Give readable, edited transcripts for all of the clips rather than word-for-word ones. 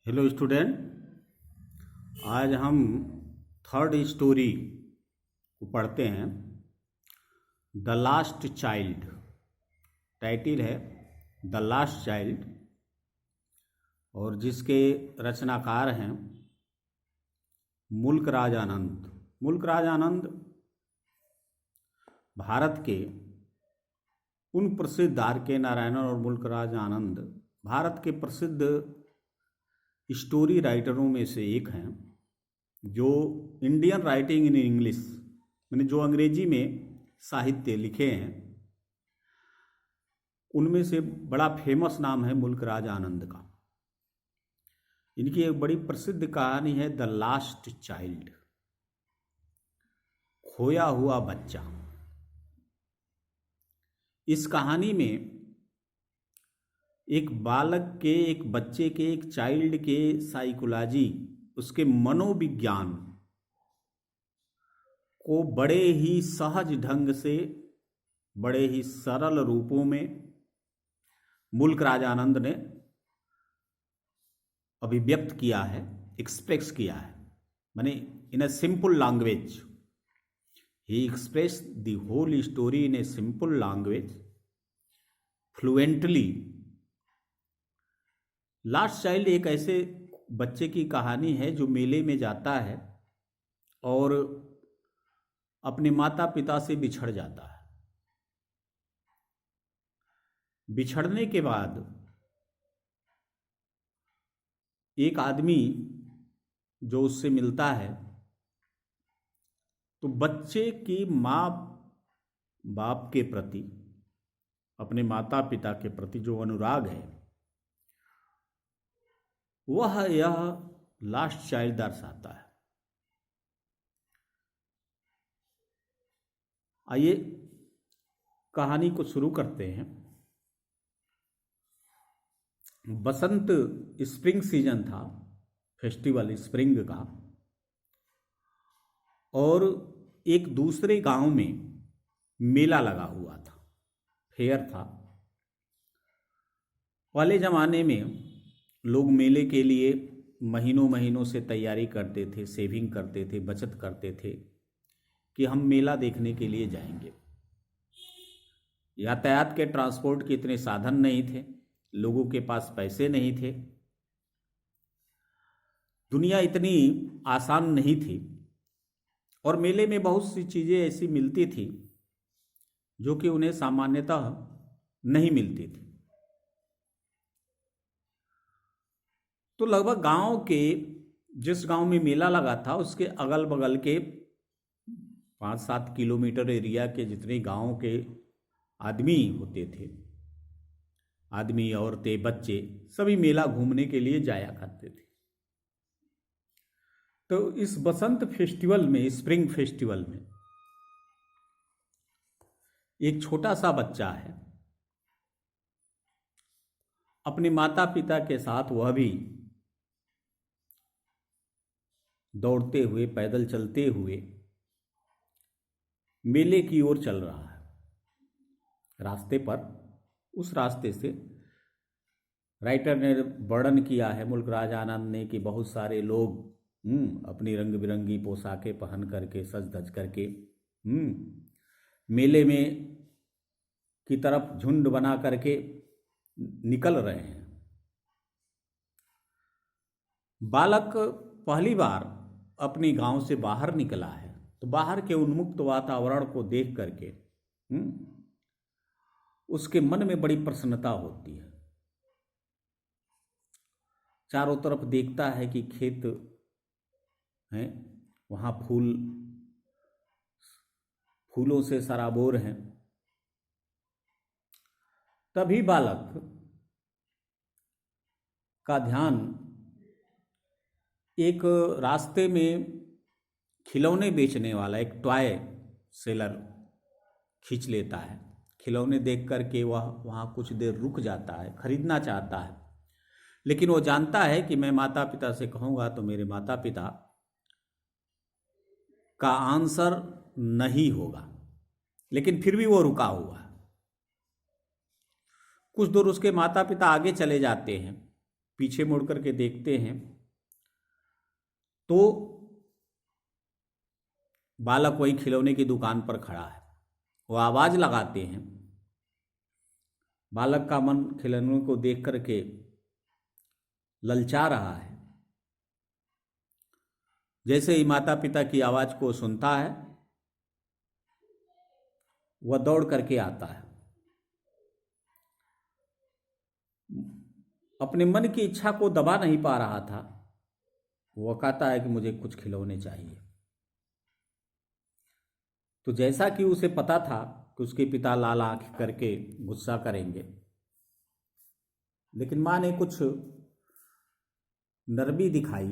Hello student. आज हम third story को पढ़ते हैं। The last child. टाइटिल है द लास्ट चाइल्ड और जिसके रचनाकार हैं मुल्क राज आनंद। मुल्क राज आनंद भारत के उन प्रसिद्ध आर के नारायणन और मुल्क राज आनंद भारत के प्रसिद्ध स्टोरी राइटरों में से एक हैं, जो इंडियन राइटिंग इन इंग्लिश मैंने जो अंग्रेजी में साहित्य लिखे हैं उनमें से बड़ा फेमस नाम है मुल्क राज आनंद का। इनकी एक बड़ी प्रसिद्ध कहानी है द लास्ट चाइल्ड, खोया हुआ बच्चा। इस कहानी में एक बालक के, एक बच्चे के, एक चाइल्ड के साइकोलॉजी, उसके मनोविज्ञान को बड़े ही सहज ढंग से, बड़े ही सरल रूपों में मुल्क राज आनंद ने अभिव्यक्त किया है, एक्सप्रेस किया है। माने इन ए सिंपल लैंग्वेज ही express the whole story in a simple language fluently. Last child एक ऐसे बच्चे की कहानी है जो मेले में जाता है और अपने माता पिता से बिछड़ जाता है। बिछड़ने के बाद एक आदमी जो उससे मिलता है तो बच्चे की माँ बाप के प्रति, अपने माता पिता के प्रति जो अनुराग है वह यह लास्ट चाइल्ड दर्शाता है। आइए कहानी को शुरू करते हैं। बसंत, स्प्रिंग सीजन था, फेस्टिवल स्प्रिंग का, और एक दूसरे गांव में मेला लगा हुआ था, फेयर था। पहले जमाने में लोग मेले के लिए महीनों महीनों से तैयारी करते थे, सेविंग करते थे, बचत करते थे कि हम मेला देखने के लिए जाएंगे। यातायात के, ट्रांसपोर्ट के इतने साधन नहीं थे, लोगों के पास पैसे नहीं थे, दुनिया इतनी आसान नहीं थी, और मेले में बहुत सी चीज़ें ऐसी मिलती थी जो कि उन्हें सामान्यतः नहीं मिलती थी। तो लगभग गांव के, जिस गांव में मेला लगा था उसके अगल बगल के 5-7 किलोमीटर एरिया के जितने गांव के आदमी होते थे, आदमी, औरतें, बच्चे, सभी मेला घूमने के लिए जाया करते थे। तो इस बसंत फेस्टिवल में, स्प्रिंग फेस्टिवल में, एक छोटा सा बच्चा है, अपने माता पिता के साथ वह भी दौड़ते हुए, पैदल चलते हुए मेले की ओर चल रहा है। रास्ते पर, उस रास्ते से राइटर ने वर्णन किया है, मुल्क राज आनंद ने, कि बहुत सारे लोग अपनी रंग बिरंगी पोशाकें पहन करके, सज धज करके मेले में की तरफ झुंड बना करके निकल रहे हैं। बालक पहली बार अपने गांव से बाहर निकला है, तो बाहर के उन्मुक्त वातावरण को देख करके उसके मन में बड़ी प्रसन्नता होती है। चारों तरफ देखता है कि खेत हैं, वहाँ फूलों से सराबोर हैं। तभी बालक का ध्यान एक रास्ते में खिलौने बेचने वाला, एक टॉय सेलर खींच लेता है। खिलौने देख करके वह वहाँ कुछ देर रुक जाता है, खरीदना चाहता है, लेकिन वो जानता है कि मैं माता पिता से कहूँगा तो मेरे माता पिता का आंसर नहीं होगा, लेकिन फिर भी वो रुका हुआ। कुछ दूर उसके माता पिता आगे चले जाते हैं पीछे मुड़ करके देखते हैं तो बालक वही खिलौने की दुकान पर खड़ा है। वो आवाज़ लगाते हैं। बालक का मन खिलौनों को देख करके ललचा रहा है। जैसे ही माता पिता की आवाज़ को सुनता है, वह दौड़ करके आता है। अपने मन की इच्छा को दबा नहीं पा रहा था। वह कहता है कि मुझे कुछ खिलौने चाहिए। तो जैसा कि उसे पता था कि उसके पिता लाल आंख करके गुस्सा करेंगे, लेकिन माँ ने कुछ नरमी दिखाई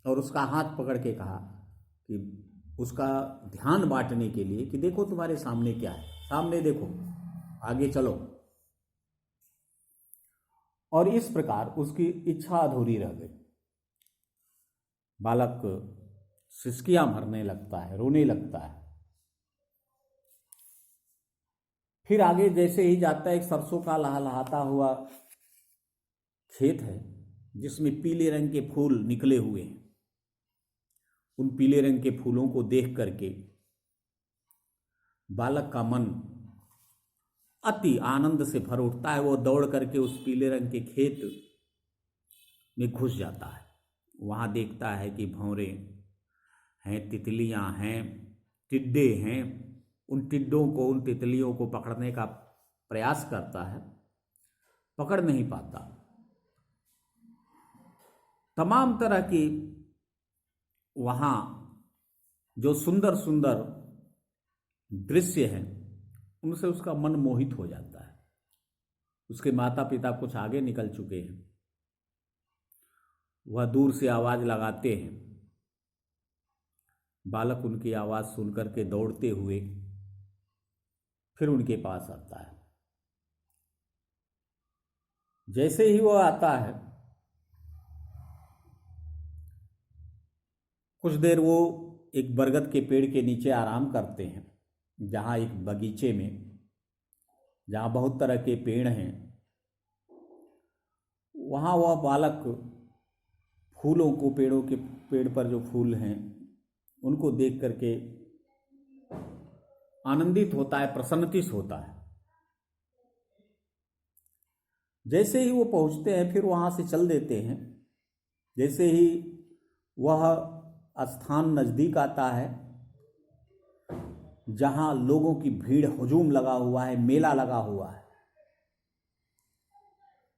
और उसका हाथ पकड़ के कहा कि उसका ध्यान बांटने के लिए कि देखो तुम्हारे सामने क्या है, सामने देखो, आगे चलो। और इस प्रकार उसकी इच्छा अधूरी रह गई। बालक सिसकियां भरने लगता है, रोने लगता है। फिर आगे जैसे ही जाता है, एक सरसों का लहलहाता हुआ खेत है जिसमें पीले रंग के फूल निकले हुए हैं। उन पीले रंग के फूलों को देख करके बालक का मन अति आनंद से भर उठता है। वो दौड़ करके उस पीले रंग के खेत में घुस जाता है। वहाँ देखता है कि भंवरे हैं, तितलियाँ हैं, टिड्डे हैं। उन टिड्डों को, उन तितलियों को पकड़ने का प्रयास करता है, पकड़ नहीं पाता। तमाम तरह की वहाँ जो सुंदर सुंदर दृश्य हैं, उनसे उसका मन मोहित हो जाता है। उसके माता पिता कुछ आगे निकल चुके हैं। वह दूर से आवाज़ लगाते हैं। बालक उनकी आवाज़ सुनकर के दौड़ते हुए फिर उनके पास आता है। जैसे ही वह आता है, कुछ देर वो एक बरगद के पेड़ के नीचे आराम करते हैं, जहाँ एक बगीचे में, जहाँ बहुत तरह के पेड़ हैं। वहाँ वह बालक फूलों को, पेड़ पर जो फूल हैं उनको देख करके आनंदित होता है, प्रसन्नचित्त होता है। जैसे ही वो पहुँचते हैं, फिर वहाँ से चल देते हैं। जैसे ही वह स्थान नज़दीक आता है जहाँ लोगों की भीड़, हुजूम लगा हुआ है, मेला लगा हुआ है,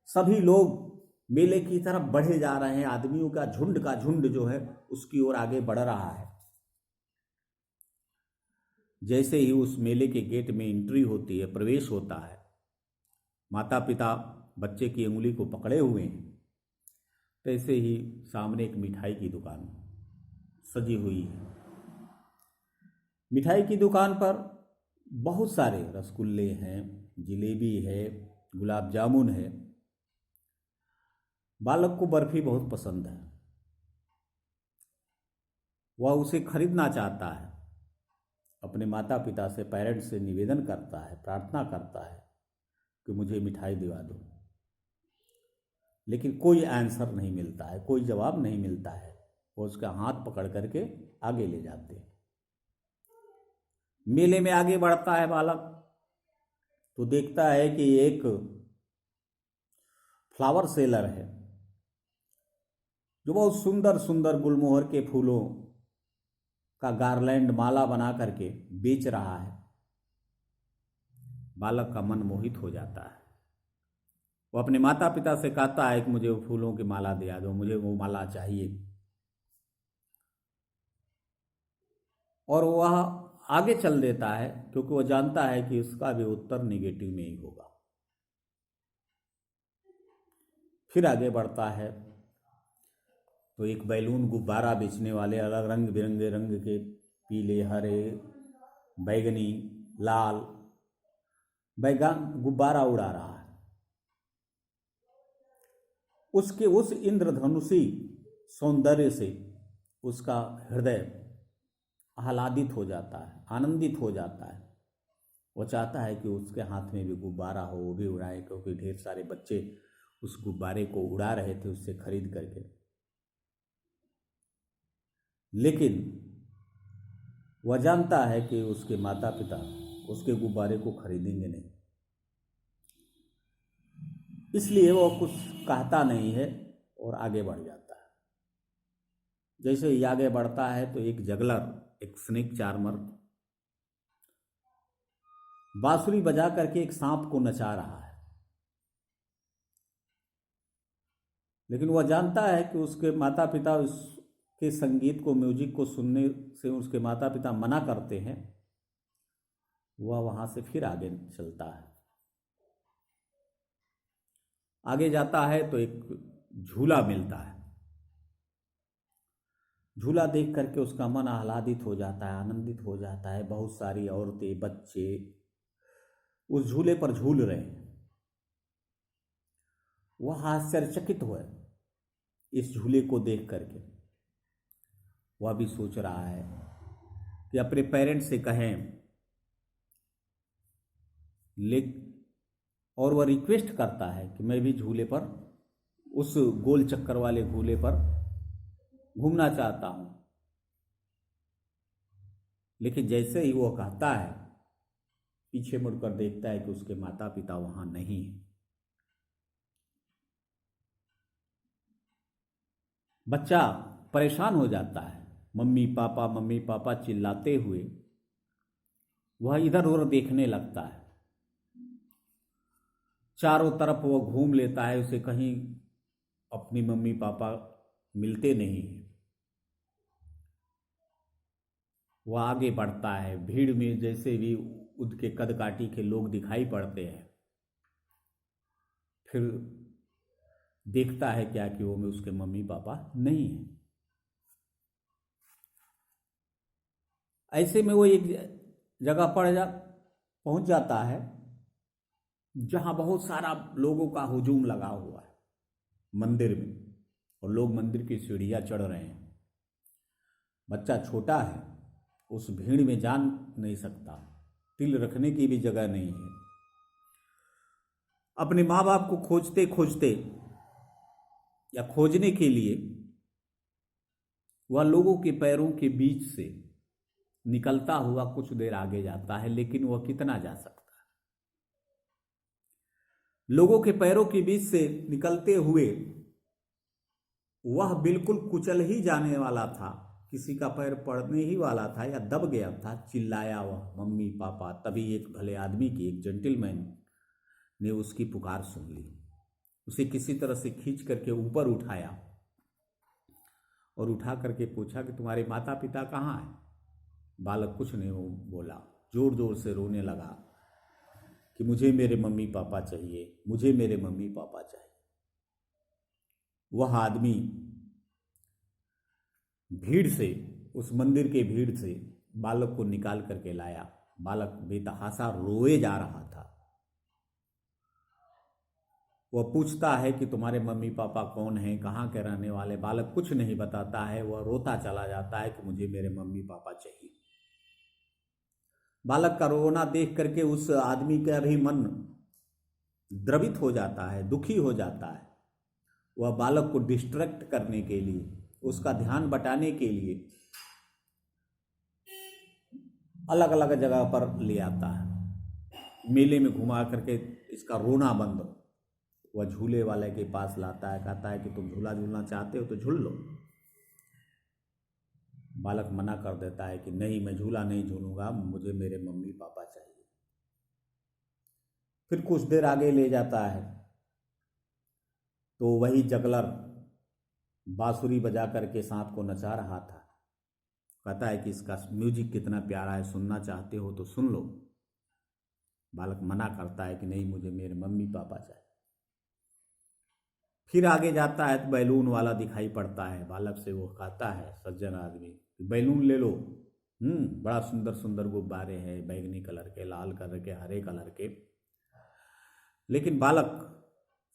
सभी लोग मेले की तरफ बढ़े जा रहे हैं। आदमियों का झुंड जो है उसकी ओर आगे बढ़ रहा है। जैसे ही उस मेले के गेट में एंट्री होती है, प्रवेश होता है, माता पिता बच्चे की उंगली को पकड़े हुए हैं। तैसे ही सामने एक मिठाई की दुकान सजी हुई है। मिठाई की दुकान पर बहुत सारे रसगुल्ले हैं, जिलेबी है, गुलाब जामुन है। बालक को बर्फी बहुत पसंद है। वह उसे खरीदना चाहता है। अपने माता पिता से, पेरेंट्स से निवेदन करता है, प्रार्थना करता है कि मुझे मिठाई दिवा दो। लेकिन कोई आंसर नहीं मिलता है, कोई जवाब नहीं मिलता है। वो उसका हाथ पकड़ करके आगे ले जाते हैं। मेले में आगे बढ़ता है बालक, तो देखता है कि एक फ्लावर सेलर है जो बहुत सुंदर सुंदर गुलमोहर के फूलों का गार्लैंड, माला बना करके बेच रहा है। बालक का मन मोहित हो जाता है। वो अपने माता पिता से कहता है कि मुझे वो फूलों की माला दिला दो, मुझे वो माला चाहिए। और वह आगे चल देता है, क्योंकि वह जानता है कि उसका भी उत्तर नेगेटिव में ही होगा। फिर आगे बढ़ता है तो एक बैलून गुब्बारा बेचने वाले, अलग रंग बिरंगे रंग के, पीले, हरे, बैगनी, लाल गुब्बारा उड़ा रहा है। उसके उस इंद्रधनुषी सौंदर्य से उसका हृदय आह्लादित हो जाता है, आनंदित हो जाता है। वो चाहता है कि उसके हाथ में भी गुब्बारा हो, वो भी उड़ाए, क्योंकि ढेर सारे बच्चे उस गुब्बारे को उड़ा रहे थे उससे खरीद करके, लेकिन वह जानता है कि उसके माता पिता उसके गुब्बारे को खरीदेंगे नहीं, इसलिए वह कुछ कहता नहीं है और आगे बढ़ जाता है। जैसे ही आगे बढ़ता है तो एक जगलर, एक स्नेक चार्मर बांसुरी बजा करके एक सांप को नचा रहा है, लेकिन वह जानता है कि उसके माता पिता उसके संगीत को, म्यूजिक को सुनने से उसके माता पिता मना करते हैं। वह वहां से फिर आगे चलता है। आगे जाता है तो एक झूला मिलता है। झूला देख करके उसका मन आह्लादित हो जाता है, आनंदित हो जाता है। बहुत सारी औरतें, बच्चे उस झूले पर झूल रहे हैं। वह आश्चर्यचकित हुए इस झूले को देख करके। वह भी सोच रहा है कि अपने पेरेंट्स से कहें, और वह रिक्वेस्ट करता है कि मैं भी झूले पर, उस गोल चक्कर वाले झूले पर घूमना चाहता हूं। लेकिन जैसे ही वो कहता है, पीछे मुड़कर देखता है कि उसके माता पिता वहां नहीं है। बच्चा परेशान हो जाता है, मम्मी पापा चिल्लाते हुए वह इधर उधर देखने लगता है। चारों तरफ वह घूम लेता है, उसे कहीं अपनी मम्मी पापा मिलते नहीं हैं। वह आगे बढ़ता है। भीड़ में जैसे भी उसके कद काठी के लोग दिखाई पड़ते हैं, फिर देखता है क्या कि वो में उसके मम्मी पापा नहीं है। ऐसे में वो एक जगह पर पहुंच जाता है जहां बहुत सारा लोगों का हुजूम लगा हुआ है मंदिर में, और लोग मंदिर की सीढ़ियां चढ़ रहे हैं। बच्चा छोटा है, उस भीड़ में जा नहीं सकता, तिल रखने की भी जगह नहीं है। अपने माँ बाप को खोजते खोजते या खोजने के लिए वह लोगों के पैरों के बीच से निकलता हुआ कुछ देर आगे जाता है, लेकिन वह कितना जा सकता है। लोगों के पैरों के बीच से निकलते हुए वह बिल्कुल कुचल ही जाने वाला था, किसी का पैर पड़ने ही वाला था या दब गया था। चिल्लाया वह, मम्मी पापा। तभी एक भले आदमी की, एक जेंटलमैन ने उसकी पुकार सुन ली। उसे किसी तरह से खींच करके ऊपर उठाया और उठा करके पूछा कि तुम्हारे माता पिता कहाँ हैं? बालक कुछ नहीं बोला, जोर जोर से रोने लगा कि मुझे मेरे मम्मी पापा चाहिए, मुझे मेरे मम्मी पापा चाहिए। वह आदमी भीड़ से, उस मंदिर के भीड़ से बालक को निकाल करके लाया। बालक बेतहासा रोए जा रहा था। वह पूछता है कि तुम्हारे मम्मी पापा कौन हैं, कहाँ के रहने वाले? बालक कुछ नहीं बताता है। वह रोता चला जाता है कि मुझे मेरे मम्मी पापा चाहिए। बालक का रोना देख करके उस आदमी का भी मन द्रवित हो जाता है, दुखी हो जाता है। वह बालक को डिस्ट्रैक्ट करने के लिए, उसका ध्यान बटाने के लिए अलग अलग जगह पर ले आता है। मेले में घुमा करके इसका रोना बंद, वह झूले वाले के पास लाता है, कहता है कि तुम झूला झूलना चाहते हो तो झूल लो। बालक मना कर देता है कि नहीं, मैं झूला नहीं झूलूंगा, मुझे मेरे मम्मी पापा चाहिए। फिर कुछ देर आगे ले जाता है तो वही जगलर बांसुरी बजा करके सांप को नचा रहा था। कहता है कि इसका म्यूजिक कितना प्यारा है, सुनना चाहते हो तो सुन लो। बालक मना करता है कि नहीं, मुझे मेरे मम्मी पापा चाहिए। फिर आगे जाता है तो बैलून वाला दिखाई पड़ता है। बालक से वो कहता है, सज्जन आदमी, बैलून ले लो। बड़ा सुंदर सुंदर गुब्बारे हैं, बैंगनी कलर के, लाल कलर के, हरे कलर के। लेकिन बालक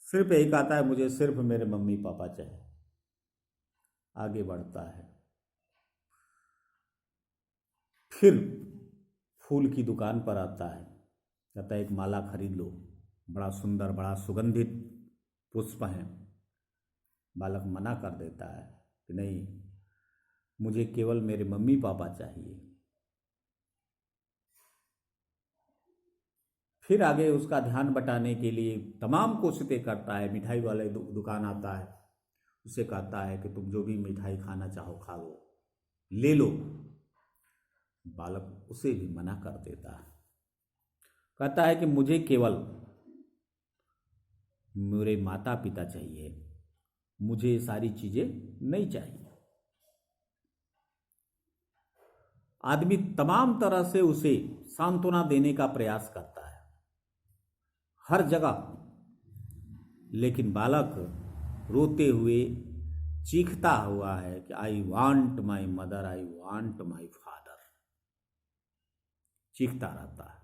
सिर्फ यही कहता है, मुझे सिर्फ मेरे मम्मी पापा चाहिए। आगे बढ़ता है। फिर फूल की दुकान पर आता है, कहता है एक माला खरीद लो, बड़ा सुंदर, बड़ा सुगंधित पुष्प हैं। बालक मना कर देता है कि नहीं, मुझे केवल मेरे मम्मी पापा चाहिए। फिर आगे उसका ध्यान बटाने के लिए तमाम कोशिशें करता है। मिठाई वाले दुकान आता है, उसे कहता है कि तुम जो भी मिठाई खाना चाहो खा लो, ले लो। बालक उसे भी मना कर देता है, कहता है कि मुझे केवल मेरे माता पिता चाहिए, मुझे ये सारी चीजें नहीं चाहिए। आदमी तमाम तरह से उसे सांत्वना देने का प्रयास करता है हर जगह, लेकिन बालक रोते हुए चीखता हुआ है कि I want my mother, I want my father, चीखता रहता है।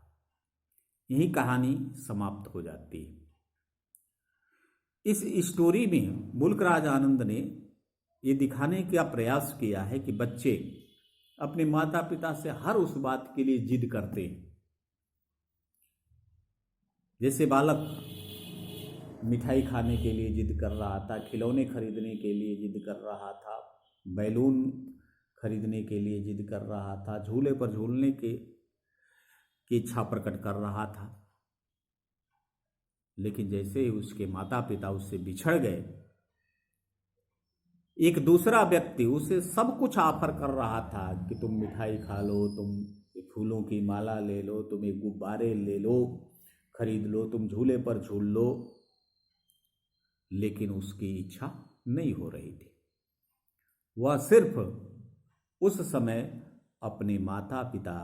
यही कहानी समाप्त हो जाती है। इस स्टोरी में मुल्कराज आनंद ने ये दिखाने का प्रयास किया है कि बच्चे अपने माता पिता से हर उस बात के लिए जिद करते हैं। जैसे बालक मिठाई खाने के लिए जिद कर रहा था, खिलौने खरीदने के लिए जिद कर रहा था, बैलून खरीदने के लिए जिद कर रहा था, झूले पर झूलने की इच्छा प्रकट कर रहा था। लेकिन जैसे ही उसके माता पिता उससे बिछड़ गए, एक दूसरा व्यक्ति उसे सब कुछ ऑफर कर रहा था कि तुम मिठाई खा लो, तुम फूलों की माला ले लो, तुम एक गुब्बारे ले लो, खरीद लो, तुम झूले पर झूल लो, लेकिन उसकी इच्छा नहीं हो रही थी। वह सिर्फ उस समय अपने माता पिता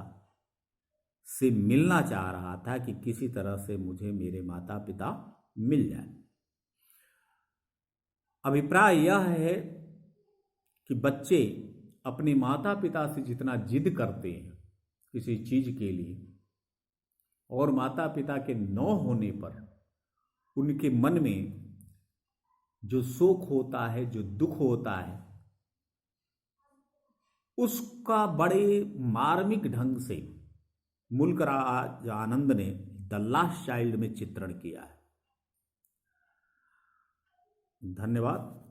से मिलना चाह रहा था कि किसी तरह से मुझे मेरे माता पिता मिल जाए। अभिप्राय यह है कि बच्चे अपने माता पिता से जितना जिद करते हैं किसी चीज के लिए, और माता पिता के न होने पर उनके मन में जो शोक होता है, जो दुख होता है, उसका बड़े मार्मिक ढंग से मुल्कराज आनंद ने द लास्ट चाइल्ड में चित्रण किया है। धन्यवाद।